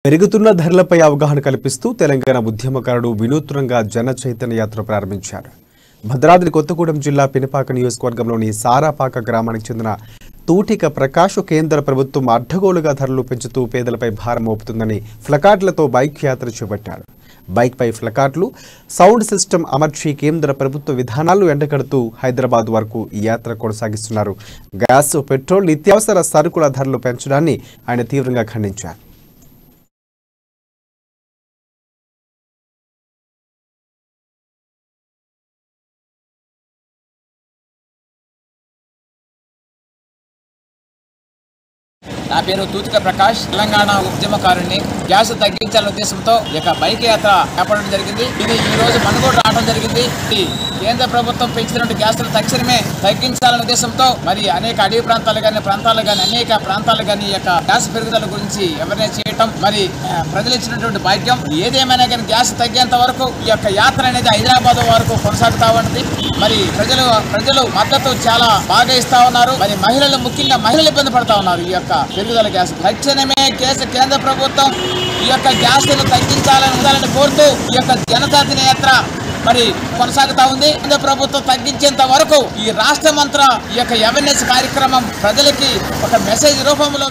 పెరుగుతున్న ధరలపై అవగాహన కల్పిస్తూ తెలంగాణ ఉద్యమకారుడు వినూత్నంగా జన చైతన్య యాత్ర ప్రారంభించారు. భద్రాద్రి కొత్తగూడెం జిల్లా పినపాక నియోజకవర్గంలోని సారాపాక గ్రామానికి చెందిన తూటిక ప్రకాష్ కేంద్ర ప్రభుత్వం అడ్డగోలుగా ధరలు పెంచుతూ పేదలపై భారం మోపుతుందని ఫ్లకార్డులతో బైక్ యాత్ర చేపట్టారు. బైక్పై ఫ్లకార్డులు, సౌండ్ సిస్టమ్ అమర్చి కేంద్ర ప్రభుత్వ విధానాలు ఎండగడుతూ హైదరాబాద్ వరకు ఈ యాత్ర కొనసాగిస్తున్నారు. గ్యాస్, పెట్రోల్, నిత్యావసర సరుకుల ధరలు పెంచడాన్ని ఆయన తీవ్రంగా ఖండించారు. నా పేరు తూటిక ప్రకాష్, తెలంగాణ ఉద్యమకారుణ్ణి. గ్యాస్ తగ్గించాలనే ఉద్దేశంతో బైక్ యాత్ర చేపట్టడం జరిగింది. ఇది ఈ రోజు మనుగోడు రావడం జరిగింది. కేంద్ర ప్రభుత్వం పెంచినటువంటి గ్యాస్లు తక్షణమే తగ్గించాలనే ఉద్దేశంతో మరి అనేక అడవి ప్రాంతాలు కానీ అనేక ప్రాంతాలు కానీ ఈ యొక్క గ్యాస్ పెరుగుదల గురించి అవేర్నెస్ చేయటం మరి ప్రజలు ఇచ్చినటువంటి భాగ్యం. ఏదేమైనా కానీ గ్యాస్ తగ్గేంత వరకు ఈ యొక్క యాత్ర అనేది హైదరాబాద్ వరకు కొనసాగుతా ఉన్నది. మరి ప్రజలు మద్దతు చాలా బాగా ఇస్తా ఉన్నారు. మరి ముఖ్యంగా మహిళలు ఇబ్బంది పడతా ఉన్నారు. ఈ యొక్క పెరుగుదల గ్యాస్ తక్షణమే కేంద్ర ప్రభుత్వం ఈ యొక్క గ్యాస్ తగ్గించాలని కోరుతూ ఈ యొక్క జనజాతీయ యాత్ర మరి కొనసాగుతా ఉంది. కేంద్ర ప్రభుత్వం తగ్గించేంత వరకు ఈ రాష్ట్రమంతా ఈ యొక్క అవేర్నెస్ కార్యక్రమం ప్రజలకి ఒక మెసేజ్ రూపంలో